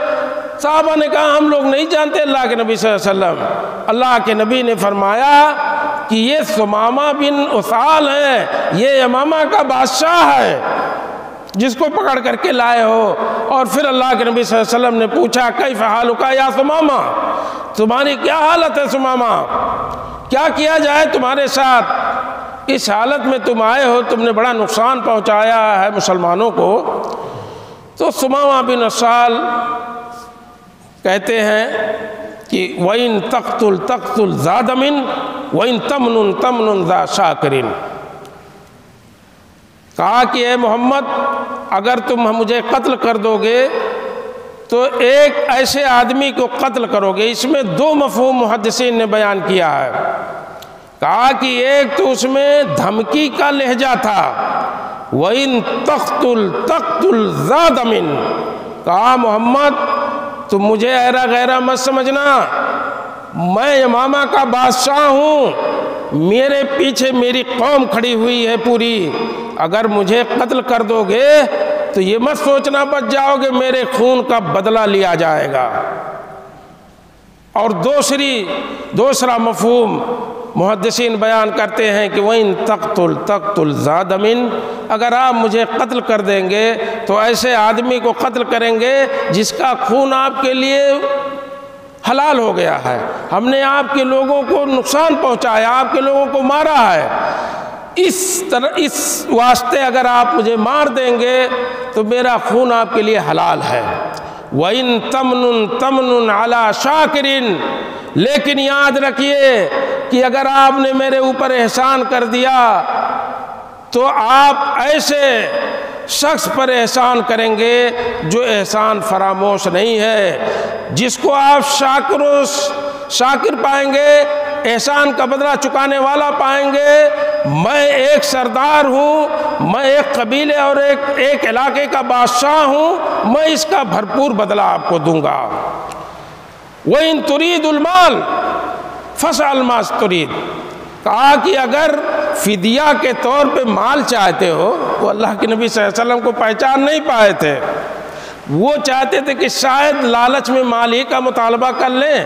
صحابہ نے کہا ہم لوگ نہیں جانتے اللہ کے نبی صلی اللہ علیہ وسلم۔ اللہ کے نبی نے فرمایا کہ یہ ثمامہ بن عثال ہے، یہ یمامہ کا بادشاہ ہے جس کو پکڑ کر کے لائے ہو۔ اور پھر اللہ کے نبی صلی اللہ علیہ وسلم نے پوچھا کیف حالک یا ثمامہ، تمہاری کیا حالت ہے ثمامہ، کیا کیا جائے تمہارے ساتھ، اس حالت میں تم آئے ہو، تم نے بڑا نقصان پہنچایا ہے مسلمانوں کو۔ تو ثمامہ بن عثال کہتے ہیں کہ وَإِن تَقْتُلْ تَقْتُلْ ذَا دَمٍ وَإِن تَمْنُن تَمْنُن ذَا شَاكِرٍ، کہا کہ اے محمد اگر تم مجھے قتل کر دو گے تو ایک ایسے آدمی کو قتل کرو گے۔ اس میں دو مفہوم محدثین نے بیان کیا ہے، کہا کہ ایک تو اس میں دھمکی کا لہجہ تھا، وَإِن تَقْتُلْ تَقْتُلْ ذَا دَمٍ، کہا محمد تم مجھے ایرا غیرہ مت سمجھنا، میں یمامہ کا بادشاہ ہوں، میرے پیچھے میری قوم کھڑی ہوئی ہے پوری، اگر مجھے قتل کر دو گے تو یہ مت سوچنا بچ جاؤ گے میرے خون کا بدلہ لیا جائے گا۔ اور دوسرا مفہوم محدثین بیان کرتے ہیں کہ وَإِن تَقْتُلْ تَقْتُلْ ذَا دَمٍ، اگر آپ مجھے قتل کر دیں گے تو ایسے آدمی کو قتل کریں گے جس کا خون آپ کے لیے حلال ہو گیا ہے، ہم نے آپ کے لوگوں کو نقصان پہنچایا، آپ کے لوگوں کو مارا ہے، اس واسطے اگر آپ مجھے مار دیں گے تو میرا خون آپ کے لیے حلال ہے۔ وَإِن تَمْنُن تَمْنُن عَلَى شَاكِرٍ، لیکن یاد رکھیے کہ اگر آپ نے میرے اوپر احسان کر دیا تو آپ ایسے شخص پر احسان کریں گے جو احسان فراموش نہیں ہے، جس کو آپ شاکر پائیں گے، احسان کا بدلہ چکانے والا پائیں گے۔ میں ایک سردار ہوں، میں ایک قبیلے اور ایک علاقے کا بادشاہ ہوں، میں اس کا بھرپور بدلہ آپ کو دوں گا۔ وَإِن تُرِيدُ الْمَالَ فَاسْأَلْ مَا تُرِيدُ، کہا کہ اگر فدیہ کے طور پہ مال چاہتے ہو، وہ اللہ کے نبی صلی اللہ علیہ وسلم کو پہچان نہیں پائے تھے۔ وہ چاہتے تھے کہ شاید لالچ میں مال ہی کا مطالبہ کر لیں۔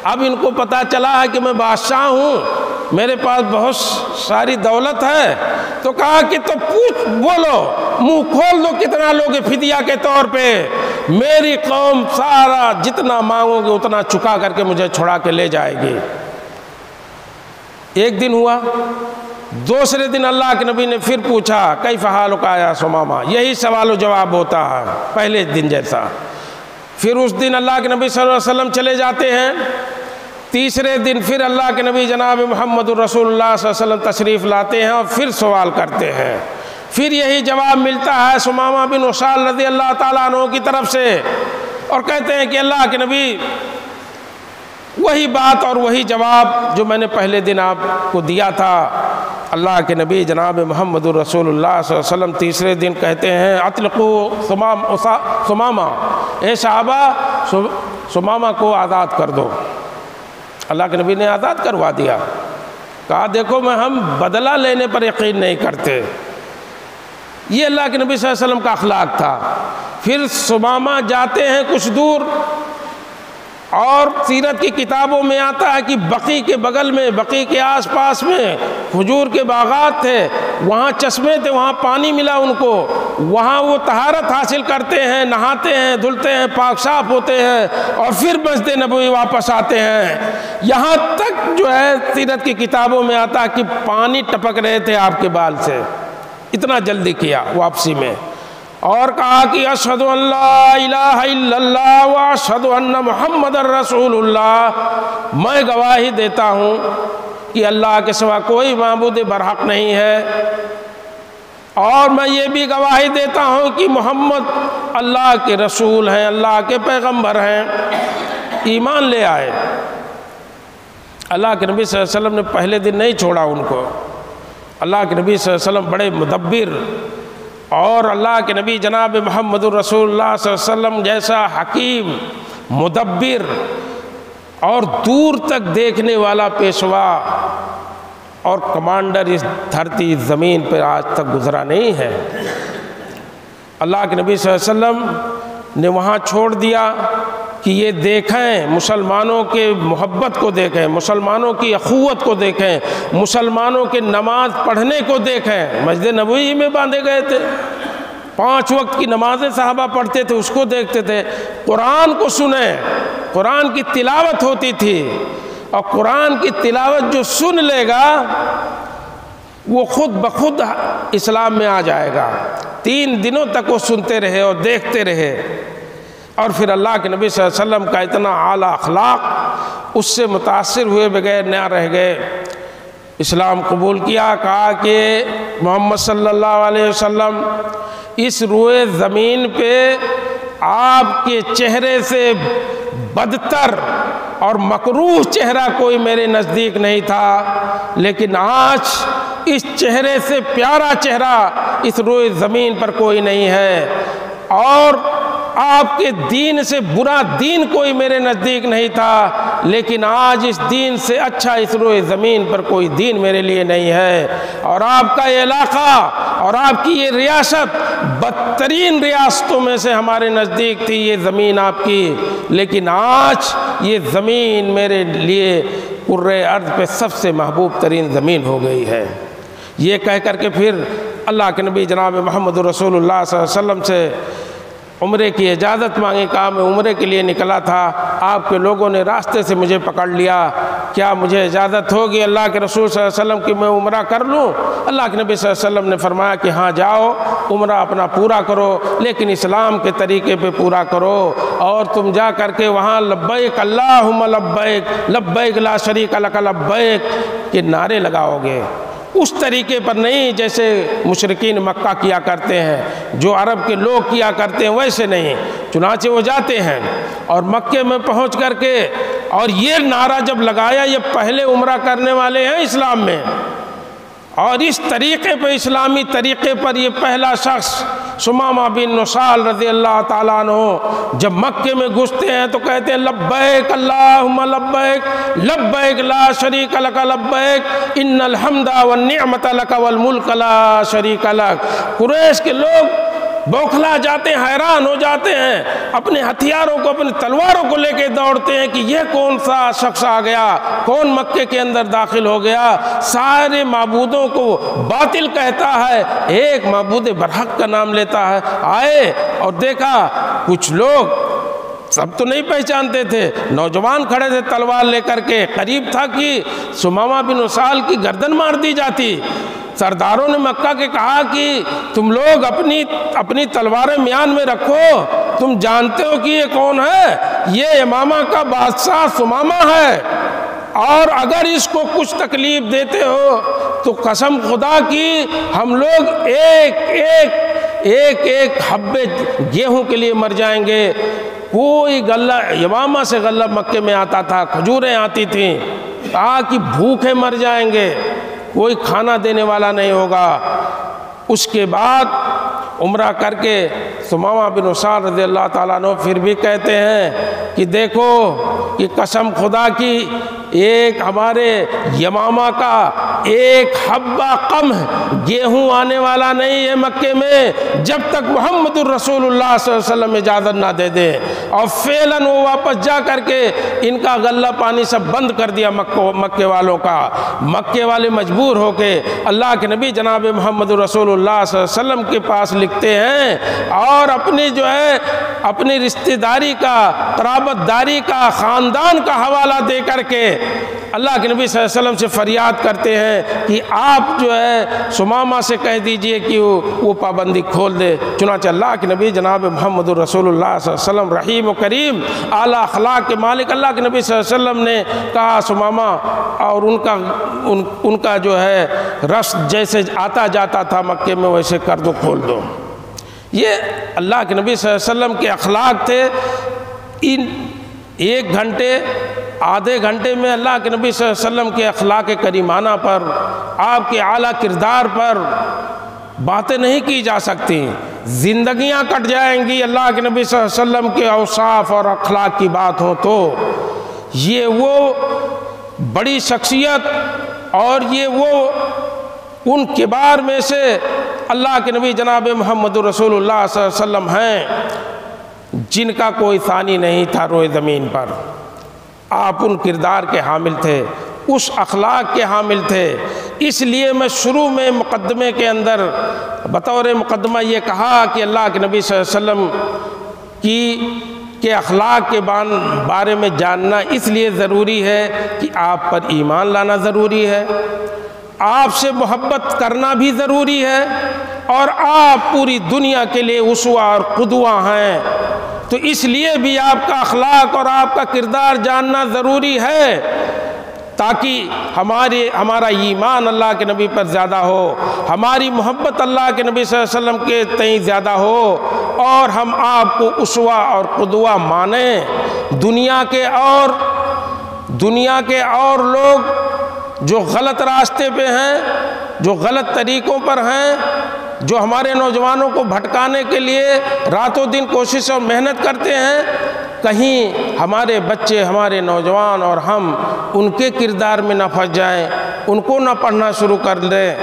اب ان کو پتہ چلا ہے کہ میں بادشاہ ہوں، میرے پاس بہت ساری دولت ہے، تو کہا کہ تو پوچھ، بولو، منہ کھول دو، کتنا لوگے فدیہ کے طور پہ؟ میری قوم سارا جتنا مانگو گے اتنا چکا کر کے مجھے چھڑا کے لے جائے گی۔ ایک دن ہوا، دوسرے دن اللہ کے نبی نے پھر پوچھا، کیف حالک یا ثمامہ؟ یہی سوال و جواب ہوتا ہے پہلے دن جیسا۔ پھر اس دن اللہ کے نبی صلی اللہ علیہ وسلم چلے جاتے ہیں۔ تیسرے دن پھر اللہ کے نبی جناب محمد الرسول اللہ صلی اللہ علیہ وسلم تشریف لاتے ہیں اور پھر سوال کرتے ہیں۔ پھر یہی جواب ملتا ہے ثمامہ بن اسال رضی اللہ تعالیٰ عنہ کی طرف سے، اور کہتے ہیں کہ اللہ کے نبی وہی بات اور وہی جواب جو میں نے پہلے دن آپ کو دیا تھا۔ اللہ کے نبی جناب محمد الرسول اللہ صلی اللہ علیہ وسلم تیسرے دن کہتے ہیں، اطلقوا ثمامہ، اے صحابہ ثمامہ کو آزاد کر دو۔ اللہ کے نبی نے آزاد کروا دیا۔ کہا دیکھو ہم بدلہ لینے پر یقین نہیں کرتے۔ یہ اللہ کے نبی صلی اللہ علیہ وسلم کا اخلاق تھا۔ پھر ثمامہ جاتے ہیں کچھ دور، اور سیرت کی کتابوں میں آتا ہے کہ بقیع کے بغل میں، بقیع کے آس پاس میں کھجور کے باغات تھے، وہاں چشمے تھے، وہاں پانی ملا ان کو، وہاں وہ طہارت حاصل کرتے ہیں، نہاتے ہیں، دھلتے ہیں، پاک صاف ہوتے ہیں، اور پھر مسجد نبوی واپس آتے ہیں۔ یہاں تک جو ہے سیرت کی کتابوں میں آتا ہے کہ پانی ٹپک رہے تھے آپ کے بال سے، اتنا جلدی کیا واپسی میں۔ اور کہا کہ اشہد ان لا الہ الا اللہ و اشہد ان محمد الرسول اللہ، میں گواہی دیتا ہوں کہ اللہ کے سوا کوئی معبود برحق نہیں ہے، اور میں یہ بھی گواہی دیتا ہوں کہ محمد اللہ کے رسول ہیں، اللہ کے پیغمبر ہیں۔ ایمان لے آئے۔ اللہ کے نبی صلی اللہ علیہ وسلم نے پہلے دن نہیں چھوڑا ان کو۔ اللہ کے نبی صلی اللہ علیہ وسلم بڑے مدبر، اور اللہ کے نبی جناب محمد الرسول اللہ صلی اللہ علیہ وسلم جیسا حکیم، مدبر اور دور تک دیکھنے والا پیشوا اور کمانڈر اس دھرتی زمین پر آج تک گزرا نہیں ہے۔ اللہ کے نبی صلی اللہ علیہ وسلم نے وہاں چھوڑ دیا کہ یہ دیکھیں، مسلمانوں کے محبت کو دیکھیں، مسلمانوں کی اخوت کو دیکھیں، مسلمانوں کے نماز پڑھنے کو دیکھیں۔ مسجد نبوی میں باندھے گئے تھے، 5 وقت کی نمازیں صحابہ پڑھتے تھے، اس کو دیکھتے تھے۔ قرآن کو سنیں، قرآن کی تلاوت ہوتی تھی، اور قرآن کی تلاوت جو سن لے گا وہ خود بخود اسلام میں آ جائے گا۔ 3 دنوں تک وہ سنتے رہے اور دیکھتے رہے، اور پھر اللہ کے نبی صلی اللہ علیہ وسلم کا اتنا اعلیٰ اخلاق، اس سے متاثر ہوئے بغیر نہ رہ گئے۔ اسلام قبول کیا، کہا کہ محمد صلی اللہ علیہ وسلم اس روئے زمین پہ آپ کے چہرے سے بدتر اور مکروہ چہرہ کوئی میرے نزدیک نہیں تھا، لیکن آج اس چہرے سے پیارا چہرہ اس روئے زمین پر کوئی نہیں ہے، اور آپ کے دین سے برا دین کوئی میرے نزدیک نہیں تھا، لیکن آج اس دین سے اچھا اس روئے زمین پر کوئی دین میرے لیے نہیں ہے۔ اور آپ کا یہ علاقہ اور آپ کی یہ ریاست بدترین ریاستوں میں سے ہمارے نزدیک تھی یہ زمین آپ کی، لیکن آج یہ زمین میرے لیے کرۂ ارض پہ سب سے محبوب ترین زمین ہو گئی ہے۔ یہ کہہ کر کے پھر اللہ کے نبی جناب محمد رسول اللہ صلی اللہ علیہ وسلم سے عمرے کی اجازت مانگی، کہا میں عمرے کے لیے نکلا تھا، آپ کے لوگوں نے راستے سے مجھے پکڑ لیا، کیا مجھے اجازت ہوگی اللہ کے رسول صلی اللہ علیہ وسلم کی میں عمرہ کر لوں؟ اللہ کے نبی صلی اللہ علیہ وسلم نے فرمایا کہ ہاں جاؤ، عمرہ اپنا پورا کرو، لیکن اسلام کے طریقے پہ پورا کرو، اور تم جا کر کے وہاں لبیک اللہم لبیک لبیک لا شریک لک لبیک کے نعرے لگاؤ گے، اس طریقے پر نہیں جیسے مشرکین مکہ کیا کرتے ہیں، جو عرب کے لوگ کیا کرتے ہیں ویسے نہیں۔ چنانچہ وہ جاتے ہیں اور مکے میں پہنچ کر کے، اور یہ نعرہ جب لگایا، یہ پہلے عمرہ کرنے والے ہیں اسلام میں، اور اس طریقے پہ اسلامی طریقے پر یہ پہلا شخص ثمامہ بن نسال رضی اللہ تعالیٰ عنہ جب مکے میں گھستے ہیں تو کہتے ہیں لبیک اللہم لبیک لبیک لا شریک لک لبیک ان الحمد والنعمت لک والملک لا شریک لک۔ قریش کے لوگ بوکھلا جاتے ہیں، حیران ہو جاتے ہیں، اپنے ہتھیاروں کو، اپنے تلواروں کو لے کے دوڑتے ہیں کہ یہ کون سا شخص آ گیا، کون مکے کے اندر داخل ہو گیا، سارے معبودوں کو باطل کہتا ہے، ایک معبود برحق کا نام لیتا ہے۔ آئے اور دیکھا کچھ لوگ، سب تو نہیں پہچانتے تھے، نوجوان کھڑے تھے تلوار لے کر کے، قریب تھا کہ ثمامہ بن نسال کی گردن مار دی جاتی۔ سرداروں نے مکہ کے کہا کہ تم لوگ اپنی تلواریں میان میں رکھو، تم جانتے ہو کہ یہ کون ہے؟ یہ یمامہ کا بادشاہ ثمامہ ہے، اور اگر اس کو کچھ تکلیف دیتے ہو تو قسم خدا کی ہم لوگ ایک حبے گیہوں کے لیے مر جائیں گے۔ کوئی غلہ، یمامہ سے غلہ مکے میں آتا تھا، کھجوریں آتی تھیں، کہا کہ بھوکے مر جائیں گے، کوئی کھانا دینے والا نہیں ہوگا۔ اس کے بعد عمرہ کر کے ثمامہ بن نسال رضی اللہ تعالیٰ عنہ پھر بھی کہتے ہیں کہ دیکھو کہ قسم خدا کی ایک ہمارے یمامہ کا ایک حبہ قمح گیہوں آنے والا نہیں ہے مکے میں جب تک محمد الرسول اللہ صلی اللہ علیہ وسلم اجازت نہ دے دے۔ اور فعلاً وہ واپس جا کر کے ان کا غلہ پانی سب بند کر دیا مکے والوں کا۔ مکے والے مجبور ہو کے اللہ کے نبی جناب محمد الرسول اللہ صلی اللہ علیہ وسلم کے پاس لکھتے ہیں اور اپنی رشتہ داری کا، قرابت داری کا، خاندان کا حوالہ دے کر کے اللہ کے نبی صلی اللہ علیہ وسلم سے فریاد کرتے ہیں کہ آپ جو ہے ثمامہ سے کہہ دیجئے کہ وہ پابندی کھول دے۔ چنانچہ اللہ کے نبی جناب محمد الرسول اللہ صلی اللہ علیہ وسلم رحیم و کریم اعلیٰ اخلاق کے مالک اللہ کے نبی صلی اللہ علیہ وسلم نے کہا ثمامہ اور ان کا جو ہے رس جیسے آتا جاتا تھا مکے میں ویسے کر دو، کھول دو۔ یہ اللہ کے نبی صلی اللہ علیہ وسلم کے اخلاق تھے۔ ان ایک گھنٹے آدھے گھنٹے میں اللہ کے نبی صلی اللہ علیہ وسلم کے اخلاق کریمانہ پر، آپ کے اعلیٰ کردار پر باتیں نہیں کی جا سکتی، زندگیاں کٹ جائیں گی اللہ کے نبی صلی اللہ علیہ وسلم کے اوصاف اور اخلاق کی بات ہو تو۔ یہ وہ بڑی شخصیت اور یہ وہ ان کبار میں سے اللہ کے نبی جناب محمد رسول اللہ صلی اللہ علیہ وسلم ہیں جن کا کوئی ثانی نہیں تھا روئے زمین پر۔ آپ ان کردار کے حامل تھے، اس اخلاق کے حامل تھے۔ اس لیے میں شروع میں مقدمے کے اندر بطور مقدمہ یہ کہا کہ اللہ کے نبی صلی اللہ علیہ وسلم کے اخلاق کے بارے میں جاننا اس لیے ضروری ہے کہ آپ پر ایمان لانا ضروری ہے، آپ سے محبت کرنا بھی ضروری ہے، اور آپ پوری دنیا کے لیے اسوہ اور قدوہ ہیں۔ تو اس لیے بھی آپ کا اخلاق اور آپ کا کردار جاننا ضروری ہے تاکہ ہمارا ایمان اللہ کے نبی پر زیادہ ہو، ہماری محبت اللہ کے نبی صلی اللہ علیہ وسلم کے تئیں زیادہ ہو، اور ہم آپ کو اسوہ اور قدوہ مانیں۔ دنیا کے اور لوگ جو غلط راستے پہ ہیں، جو غلط طریقوں پر ہیں، جو ہمارے نوجوانوں کو بھٹکانے کے لیے راتوں دن کوشش اور محنت کرتے ہیں، کہیں ہمارے بچے، ہمارے نوجوان اور ہم ان کے کردار میں نہ پھنس جائیں، ان کو نہ پڑھنا شروع کر دیں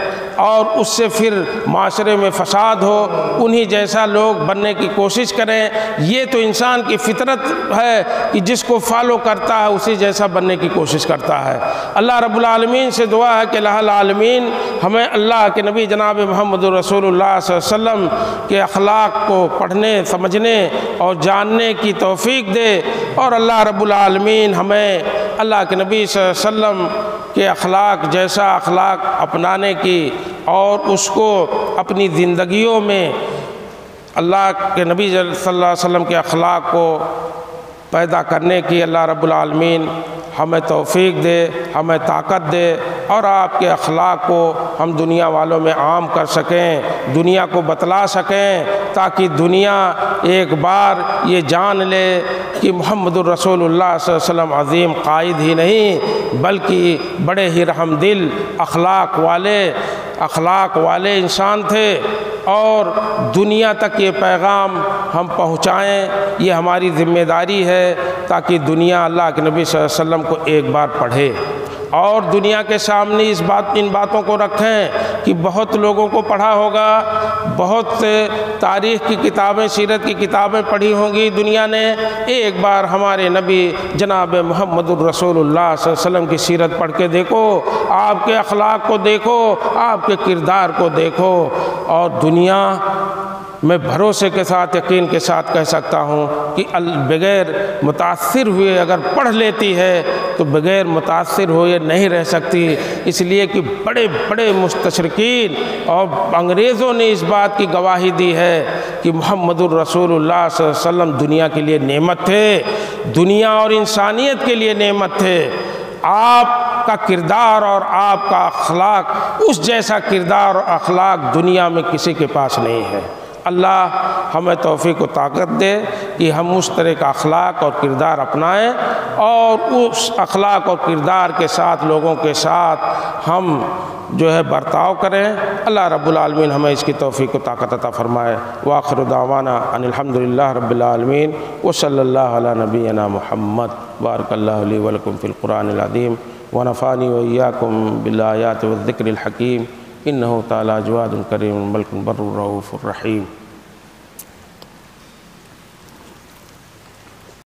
اور اس سے پھر معاشرے میں فساد ہو، انہی جیسا لوگ بننے کی کوشش کریں۔ یہ تو انسان کی فطرت ہے کہ جس کو فالو کرتا ہے اسی جیسا بننے کی کوشش کرتا ہے۔ اللہ رب العالمین سے دعا ہے کہ الہ العالمین ہمیں اللہ کے نبی جناب محمد رسول اللہ صلی اللہ علیہ وسلم کے اخلاق کو پڑھنے، سمجھنے اور جاننے کی توفیق دے، اور اللہ رب العالمین ہمیں اللہ کے نبی صلی اللہ علیہ وسلم کے اخلاق جیسا اخلاق اپنانے کی اور اس کو اپنی زندگیوں میں اللہ کے نبی صلی اللہ علیہ وسلم کے اخلاق کو پیدا کرنے کی اللہ رب العالمین ہمیں توفیق دے، ہمیں طاقت دے، اور آپ کے اخلاق کو ہم دنیا والوں میں عام کر سکیں، دنیا کو بتلا سکیں، تاکہ دنیا ایک بار یہ جان لے کہ محمد الرسول اللہ صلی اللہ علیہ وسلم عظیم قائد ہی نہیں بلکہ بڑے ہی رحم دل اخلاق والے انسان تھے۔ اور دنیا تک یہ پیغام ہم پہنچائیں، یہ ہماری ذمہ داری ہے، تاکہ دنیا اللہ کے نبی صلی اللہ علیہ وسلم کو ایک بار پڑھے اور دنیا کے سامنے ان باتوں کو رکھیں کہ بہت لوگوں کو پڑھا ہوگا، بہت سے تاریخ کی کتابیں، سیرت کی کتابیں پڑھی ہوں گی دنیا نے، ایک بار ہمارے نبی جناب محمد الرسول اللہ صلی اللہ علیہ وسلم کی سیرت پڑھ کے دیکھو، آپ کے اخلاق کو دیکھو، آپ کے کردار کو دیکھو، اور دنیا میں بھروسے کے ساتھ، یقین کے ساتھ کہہ سکتا ہوں کہ بغیر متاثر ہوئے اگر پڑھ لیتی ہے تو بغیر متاثر ہوئے نہیں رہ سکتی، اس لیے کہ بڑے بڑے مستشرقین اور انگریزوں نے اس بات کی گواہی دی ہے کہ محمد الرسول اللہ صلی اللہ علیہ وسلم دنیا کے لیے نعمت تھے، دنیا اور انسانیت کے لیے نعمت تھے۔ آپ کا کردار اور آپ کا اخلاق، اس جیسا کردار اور اخلاق دنیا میں کسی کے پاس نہیں ہے۔ اللہ ہمیں توفیق و طاقت دے کہ ہم اس طرح کا اخلاق اور کردار اپنائیں اور اس اخلاق اور کردار کے ساتھ لوگوں کے ساتھ ہم جو ہے برتاؤ کریں۔ اللہ رب العالمین ہمیں اس کی توفیق و طاقت عطا فرمائے۔ وآخر دعوانا ان الحمدللہ رب العالمین وصلی اللہ علی نبینا محمد۔ بارک اللہ لی ولکم فی القرآن العظیم ونفعنی وإیاکم بالآیات والذکر الحکیم، انہ تعالی جواد کریم ملک بر رؤوف الرحیم۔